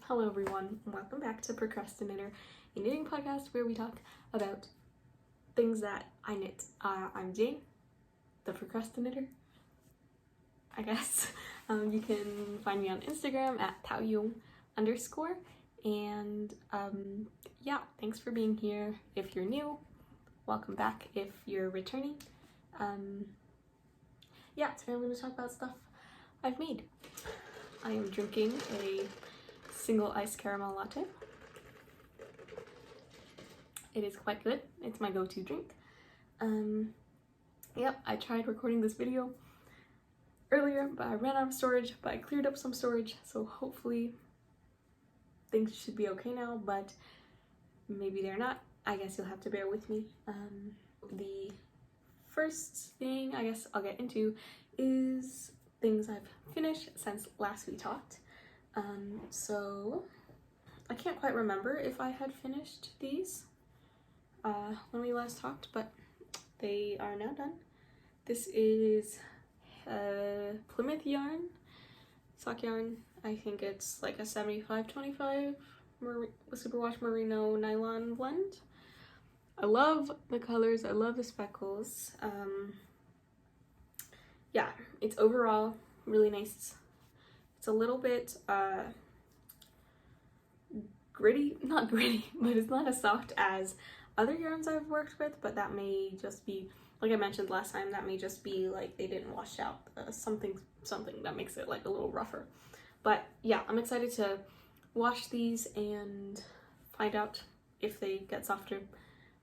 Hello everyone, and welcome back to Procrasti-knitter, a knitting podcast where we talk about things that I knit. I'm Jane, the procrasti-knitter, I guess. You can find me on Instagram at @taoyong_, and yeah, thanks for being here. If you're new, welcome back. If you're returning, yeah, today I'm going to talk about stuff I've made. I am drinking a single iced caramel latte. It is quite good. It's my go-to drink. Yep, I tried recording this video earlier, but I ran out of storage, but I cleared up some storage, so hopefully things should be okay now, but maybe they're not. I guess you'll have to bear with me. The first thing I guess I'll get into is things I've finished since last we talked. So I can't quite remember if I had finished these when we last talked, but they are now done. This is Plymouth yarn, sock yarn. I think it's like a 75-25 superwash merino nylon blend. I love the colors, I love the speckles. Yeah, it's overall really nice. It's a little bit gritty, not gritty, but it's not as soft as other yarns I've worked with, but that may just be, like I mentioned last time, that may just be like they didn't wash out something that makes it like a little rougher. But yeah, I'm excited to wash these and find out if they get softer,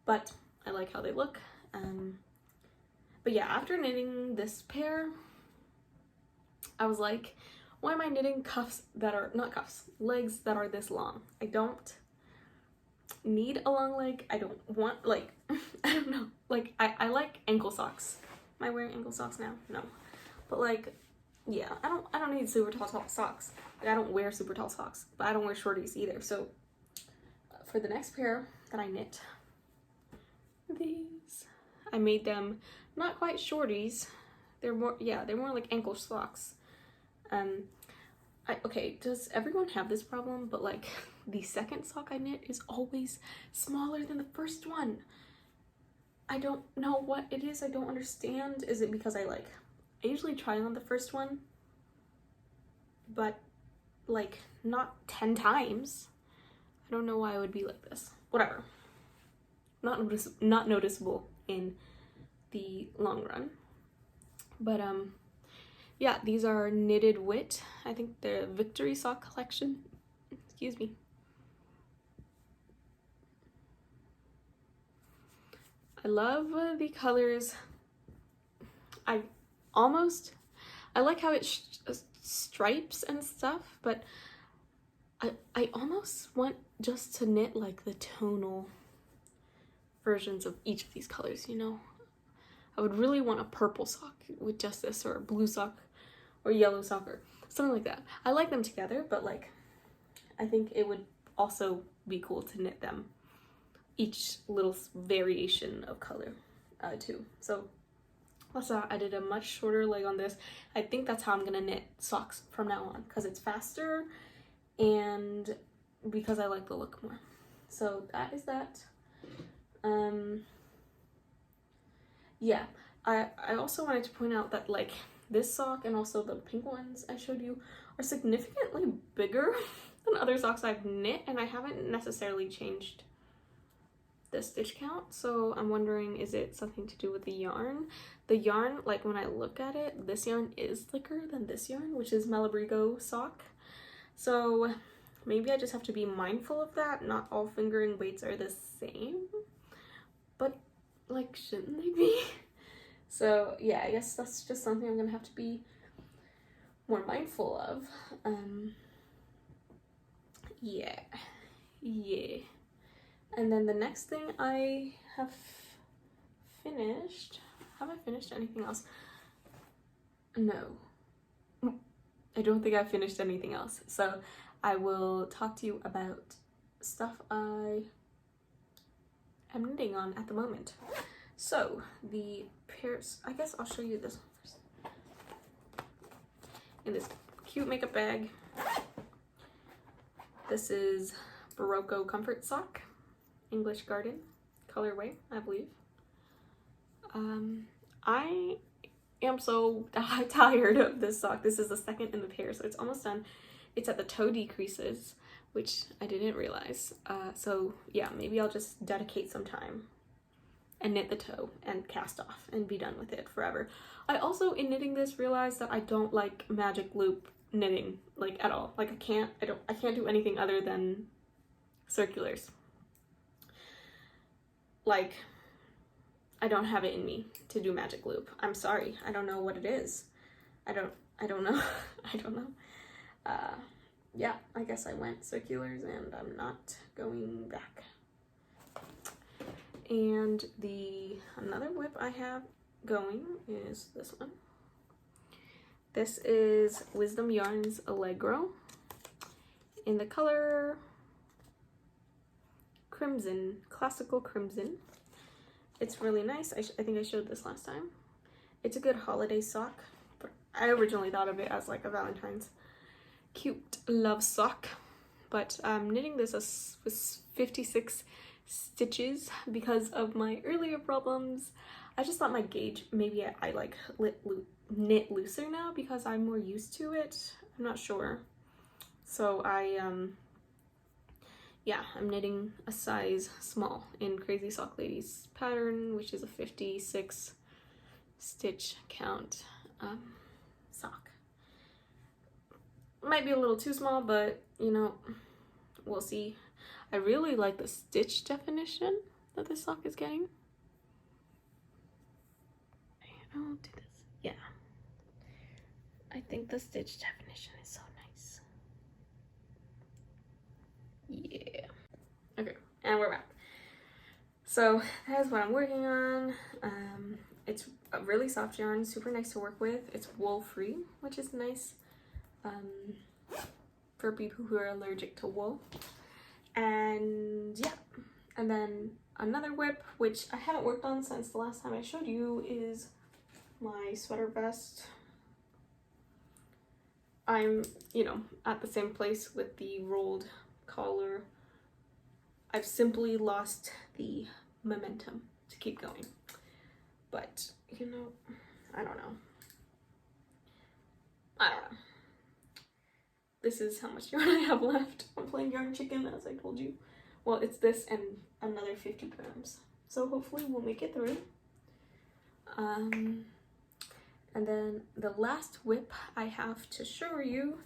but I like how they look. But yeah, after knitting this pair, I was like, why am I knitting cuffs that are, not cuffs, legs that are this long? I don't need a long leg. I don't want, like, I don't know. Like, I like ankle socks. Am I wearing ankle socks now? No. But like, yeah, I don't need super tall socks. Like, I don't wear super tall socks, but I don't wear shorties either. So for the next pair that I knit, these, I made them not quite shorties. They're more, yeah, they're more like ankle socks. Okay, does everyone have this problem? But like the second sock I knit is always smaller than the first one. I don't know what it is. I don't understand. Is it because I usually try on the first one, but like not 10 times. I don't know why it would be like this. Whatever. Not noticeable in the long run. But yeah, these are Knitted Wit. I think they're Victory Sock Collection. Excuse me. I love the colors. I like how it stripes and stuff, but I almost want just to knit like the tonal versions of each of these colors, you know? I would really want a purple sock with just this, or a blue sock, or yellow sock, or something like that. I like them together, but like, I think it would also be cool to knit them, each little variation of color too. So I did a much shorter leg on this. I think that's how I'm gonna knit socks from now on, because it's faster and because I like the look more. So that is that. Yeah, I also wanted to point out that like this sock and also the pink ones I showed you are significantly bigger than other socks I've knit, and I haven't necessarily changed the stitch count. So I'm wondering, is it something to do with the yarn? The yarn, like when I look at it, this yarn is thicker than this yarn, which is Malabrigo sock. So maybe I just have to be mindful of that. Not all fingering weights are the same, but like, shouldn't they be? So yeah, I guess that's just something I'm gonna have to be more mindful of. Yeah. And then the next thing I have finished, have I finished anything else? No, I don't think I've finished anything else. So I will talk to you about stuff I am knitting on at the moment. So the pairs, I guess I'll show you this one first. In this cute makeup bag, This is Barocco Comfort Sock, English Garden colorway, I believe. I am so tired of this sock. This is the second in the pair, so it's almost done. It's at the toe decreases, which I didn't realize. So yeah, maybe I'll just dedicate some time and knit the toe and cast off and be done with it forever. I also, in knitting this, realized that I don't like magic loop knitting, like, at all. Like, I can't do anything other than circulars. Like, I don't have it in me to do magic loop. I'm sorry. I don't know what it is. I don't know. I don't know. Yeah, I guess I went circulars and I'm not going back. And another whip I have going is this one. This is Wisdom Yarns Allegro in the color Crimson, Classical Crimson. It's really nice. I think I showed this last time. It's a good holiday sock, but I originally thought of it as like a Valentine's cute love sock. But I'm knitting this with 56 stitches because of my earlier problems. I just thought my gauge, maybe I like knit looser now because I'm more used to it. I'm not sure. So yeah, I'm knitting a size small in Crazy Sock Lady's pattern, which is a 56 stitch count sock. Might be a little too small, but you know, we'll see. I really like the stitch definition that this sock is getting. I'll do this. Yeah. I think the stitch definition is so nice. Yeah. Okay, and we're back. So that is what I'm working on. It's a really soft yarn, super nice to work with. It's wool free, which is nice for people who are allergic to wool. And yeah, and then another whip, which I haven't worked on since the last time I showed you, is my sweater vest. I'm, you know, at the same place with the rolled collar. I've simply lost the momentum to keep going. But, you know, I don't know. This is how much yarn I have left. I'm playing yarn chicken, as I told you. Well, it's this and another 50 grams. So hopefully we'll make it through. And then the last whip I have to show you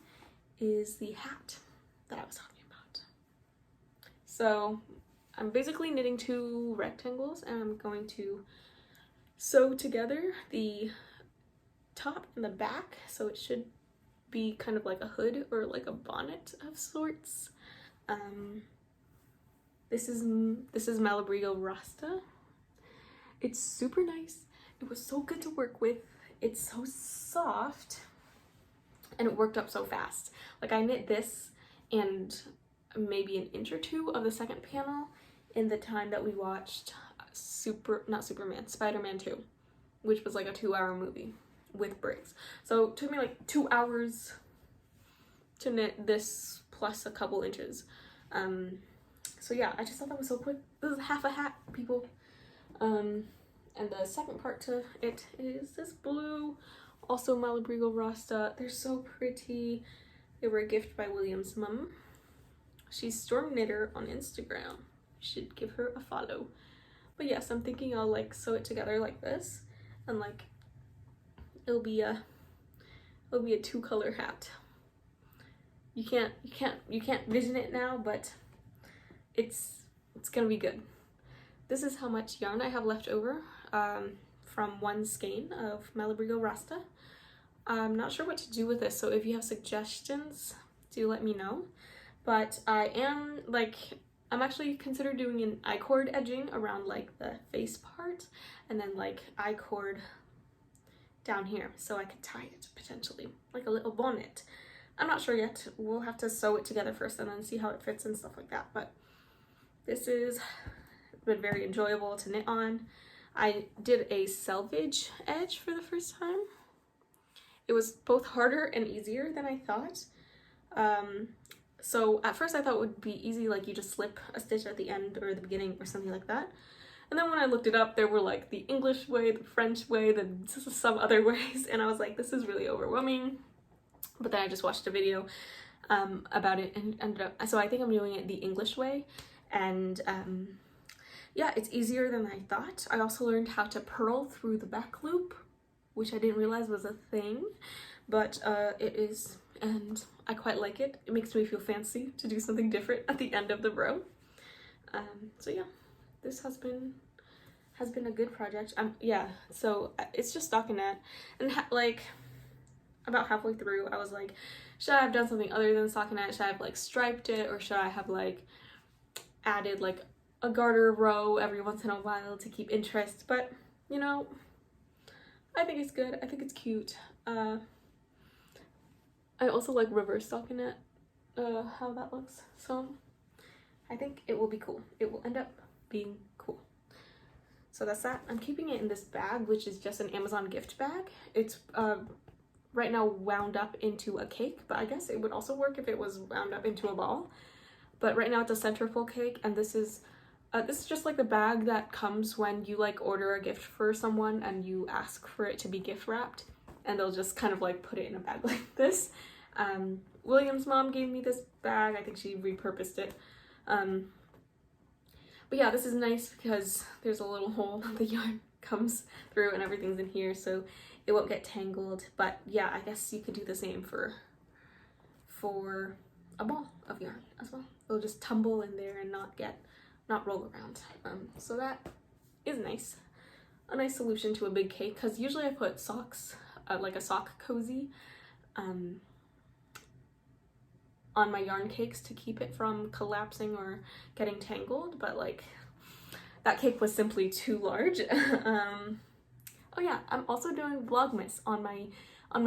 is the hat that I was talking about. So I'm basically knitting 2 rectangles and I'm going to sew together the top and the back, so it should be kind of like a hood or like a bonnet of sorts. This is Malabrigo Rasta. It's super nice. It was so good to work with. It's so soft and it worked up so fast. Like, I knit this and maybe an inch or two of the second panel in the time that we watched Spider-Man 2, which was like a 2-hour movie with breaks. So it took me like 2 hours to knit this plus a couple inches. So yeah, I just thought that was so quick. This is half a hat, people. And the second part to it is this blue, also Malabrigo Rasta. They're so pretty. They were a gift by William's mum. She's Storm Knitter on Instagram. You should give her a follow. But yes, I'm thinking I'll like sew it together like this, and like it'll be a 2-color hat. You can't vision it now, but it's gonna be good. This is how much yarn I have left over from one skein of Malabrigo Rasta. I'm not sure what to do with this, so if you have suggestions, do let me know. But I'm actually considering doing an I-cord edging around like the face part, and then like I-cord down here, so I could tie it potentially like a little bonnet. I'm not sure yet. We'll have to sew it together first and then see how it fits and stuff like that. But this has been very enjoyable to knit on. I did a selvage edge for the first time. It was both harder and easier than I thought. So at first I thought it would be easy, like you just slip a stitch at the end or the beginning or something like that. And then when I looked it up, there were like the English way, the French way, some other ways, and I was like, this is really overwhelming. But then I just watched a video about it and ended up, so I think I'm doing it the English way, and yeah, it's easier than I thought. I also learned how to purl through the back loop, which I didn't realize was a thing, but it is, and I quite like it. It makes me feel fancy to do something different at the end of the row. So yeah, this has been a good project. Yeah, so it's just stockinette, and like about halfway through I was like, should I have done something other than stockinette? Should I have like striped it, or should I have like added like a garter row every once in a while to keep interest? But you know, I think it's good. I think it's cute. I also like reverse stockinette, how that looks, so I think it will be cool. It will end up being cool. So that's that. I'm keeping it in this bag, which is just an Amazon gift bag. It's right now wound up into a cake, but I guess it would also work if it was wound up into a ball. But right now it's a centerfold cake, and this is just like the bag that comes when you like order a gift for someone and you ask for it to be gift wrapped, and they'll just kind of like put it in a bag like this. William's mom gave me this bag. I think she repurposed it. But yeah, this is nice because there's a little hole that the yarn comes through and everything's in here, so it won't get tangled. But yeah, I guess you could do the same for a ball of yarn as well. It'll just tumble in there and not roll around. So that is nice. A nice solution to a big cake, because usually I put socks, like a sock cozy, on my yarn cakes to keep it from collapsing or getting tangled, but like that cake was simply too large. Oh yeah, I'm also doing Vlogmas on my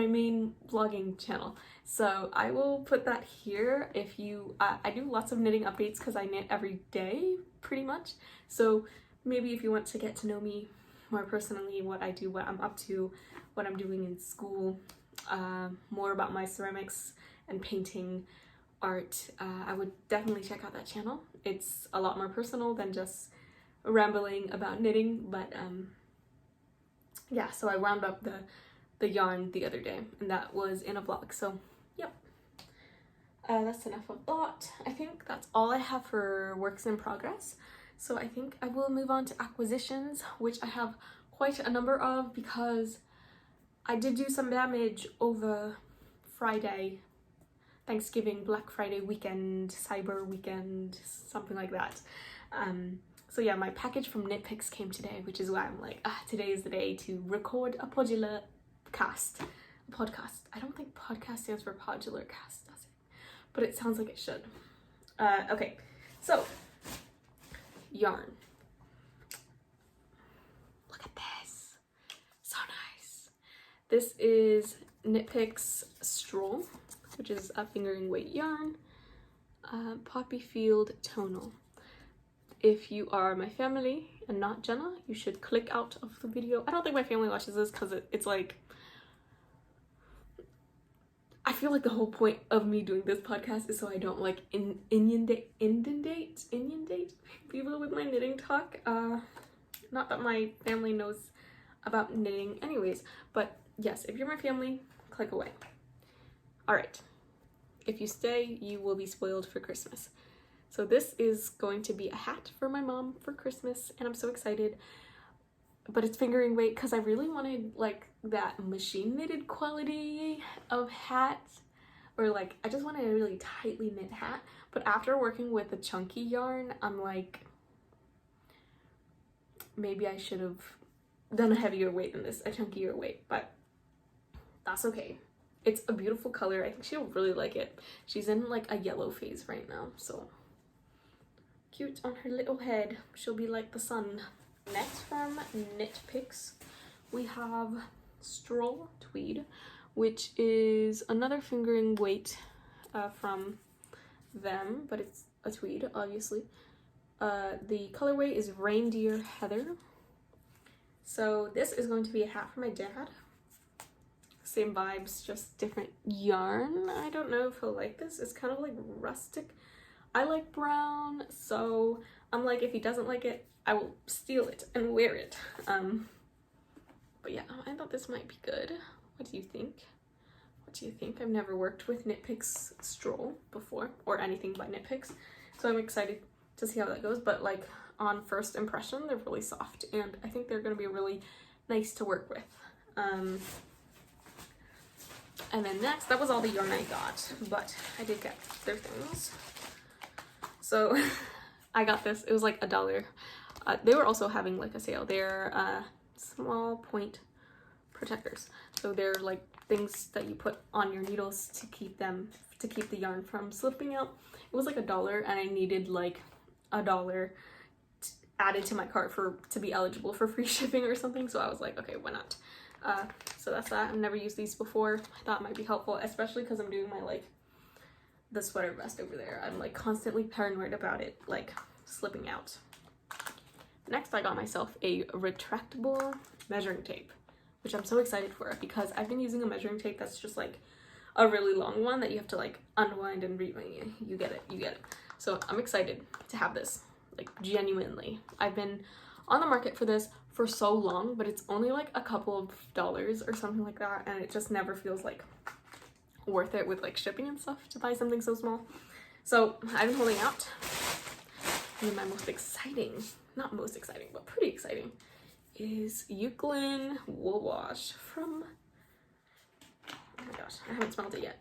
main vlogging channel, so I will put that here. If you I do lots of knitting updates because I knit every day pretty much, so maybe if you want to get to know me more personally, what I do, what I'm up to, what I'm doing in school, more about my ceramics and painting art, I would definitely check out that channel. It's a lot more personal than just rambling about knitting, but yeah, so I wound up the yarn the other day, and that was in a vlog, so yep. That's enough of that. I think that's all I have for works in progress, so I think I will move on to acquisitions, which I have quite a number of because I did do some damage over Friday, Thanksgiving, Black Friday weekend, Cyber weekend, something like that. So yeah, my package from Knit Picks came today, which is why I'm like, today is the day to record a podcast. I don't think podcast stands for podular cast, does it? But it sounds like it should. Okay, so yarn. Look at this, so nice. This is Knit Picks Stroll, which is a fingering weight yarn, Poppy Field tonal. If you are my family and not Jenna, you should click out of the video. I don't think my family watches this because it's like, I feel like the whole point of me doing this podcast is so I don't like inundate people with my knitting talk. Not that my family knows about knitting anyways, but yes, if you're my family, click away. All right, if you stay, you will be spoiled for Christmas. So this is going to be a hat for my mom for Christmas, and I'm so excited. But it's fingering weight because I really wanted like that machine knitted quality of hat, or like I just wanted a really tightly knit hat. But after working with a chunky yarn, I'm like, maybe I should have done a heavier weight than this, a chunkier weight, but that's okay. It's a beautiful color. I think she'll really like it. She's in like a yellow phase right now, so cute on her little head. She'll be like the sun. Next from Knit Picks, we have Stroll Tweed, which is another fingering weight from them, but it's a tweed, obviously. The colorway is Reindeer Heather. So this is going to be a hat for my dad. same vibes, just different yarn. I don't know if he'll like this. It's kind of like rustic. I like brown, so I'm like, if he doesn't like it, I will steal it and wear it. But yeah, I thought this might be good. What do you think? What do you think? I've never worked with Knit Picks Stroll before, or anything by Knit Picks, so I'm excited to see how that goes. But like on first impression, they're really soft, and I think they're gonna be really nice to work with. And then next, that was all the yarn I got, but I did get their things. So I got this. It was like $1. They were also having like a sale. They're small point protectors. So they're like things that you put on your needles to keep the yarn from slipping out. It was like $1, and I needed like $1 added to my cart to be eligible for free shipping or something. So I was like, okay, why not? So that's that. I've never used these before. I thought it might be helpful, especially because I'm doing my like the sweater vest over there. I'm like constantly paranoid about it like slipping out. Next, I got myself a retractable measuring tape, which I'm so excited for because I've been using a measuring tape that's just like a really long one that you have to like unwind and rewind. You get it. So I'm excited to have this, like genuinely. I've been on the market for this for so long, but it's only like a couple of dollars or something like that, and it just never feels like worth it with like shipping and stuff to buy something so small. So I've been holding out. And then my most exciting, not most exciting, but pretty exciting, is Euclid Wool Wash from, oh my gosh, I haven't smelled it yet.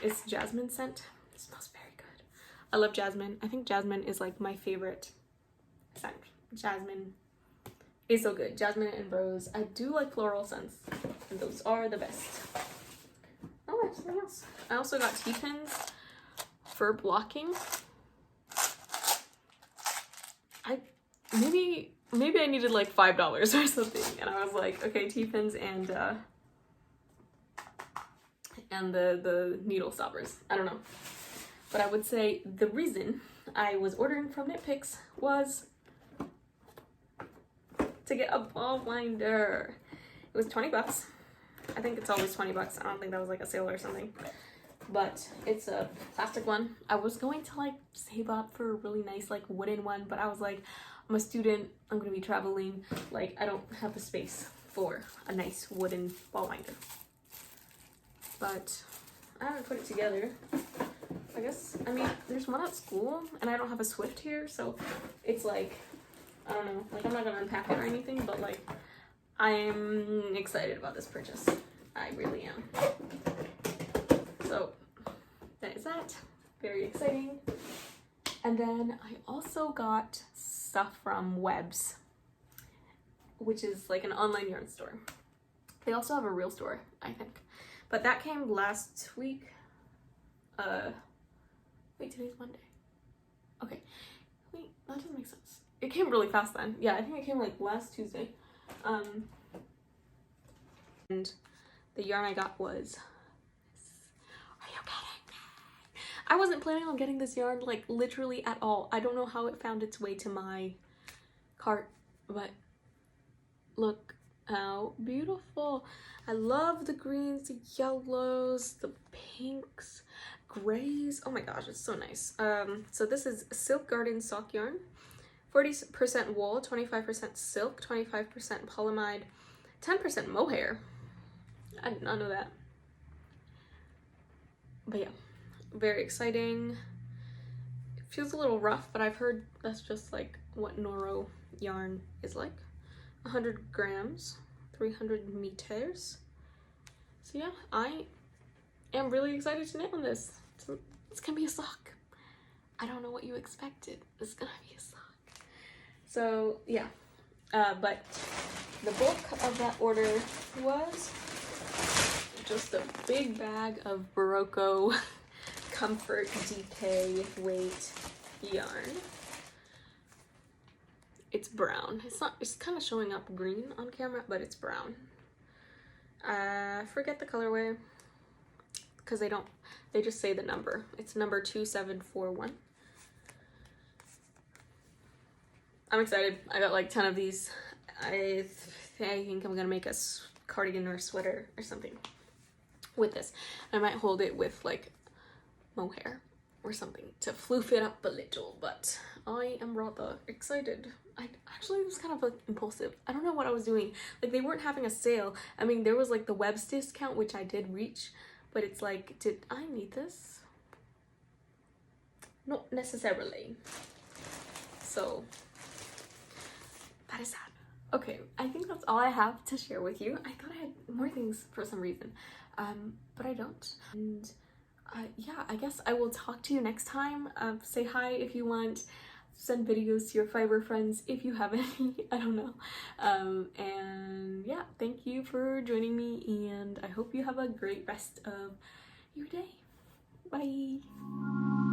It's jasmine scent. It smells very good. I love jasmine. I think jasmine is like my favorite scent. Jasmine is so good. Jasmine and rose. I do like floral scents, and those are the best. Oh, I have something else. I also got T-pins for blocking. Maybe I needed like $5 or something, and I was like, okay, T-pins and the needle stoppers. I don't know, but I would say the reason I was ordering from Knit Picks was to get a ball winder. It was 20 bucks. I think it's always 20 bucks. I don't think that was like a sale or something, but it's a plastic one. I was going to like save up for a really nice like wooden one, but I was like, I'm a student, I'm gonna be traveling, like I don't have the space for a nice wooden ball winder. But I haven't put it together. I guess, I mean, there's one at school and I don't have a Swift here, so it's like, I don't know, like I'm not gonna unpack it or anything, but like I'm excited about this purchase. I really am. So that is that. Very exciting. And then I also got stuff from Webs, which is like an online yarn store. They also have a real store, I think. But that came last week. Wait, today's Monday. Okay. Wait, that doesn't make sense. It came really fast then. Yeah, I think it came like last Tuesday. And the yarn I got was, are you kidding me? I wasn't planning on getting this yarn like literally at all. I don't know how it found its way to my cart, but look how beautiful. I love the greens, the yellows, the pinks, grays. Oh my gosh, it's so nice. So this is Silk Garden sock yarn. 40% wool, 25% silk, 25% polyamide, 10% mohair. I did not know that. But yeah, very exciting. It feels a little rough, but I've heard that's just like what Noro yarn is like. 100 grams, 300 meters. So yeah, I am really excited to knit on this. It's gonna be a sock. I don't know what you expected. It's gonna be a sock. So yeah, but the bulk of that order was just a big bag of Barocco Comfort DK weight yarn. It's brown. It's kind of showing up green on camera, but it's brown. Forget the colorway because they just say the number. It's number 2741. I'm excited. I got like 10 of these. I think I'm gonna make a cardigan or sweater or something with this. I might hold it with like mohair or something to floof it up a little, but I am rather excited. I actually was kind of like impulsive. I don't know what I was doing. Like they weren't having a sale. I mean, there was like the webs discount, which I did reach, but it's like, did I need this? Not necessarily. So that is that. Okay, I think that's all I have to share with you. I thought I had more things for some reason, but I don't. And yeah, I guess I will talk to you next time. Say hi if you want. Send videos to your fiber friends if you have any. I don't know. And yeah, thank you for joining me, and I hope you have a great rest of your day. Bye.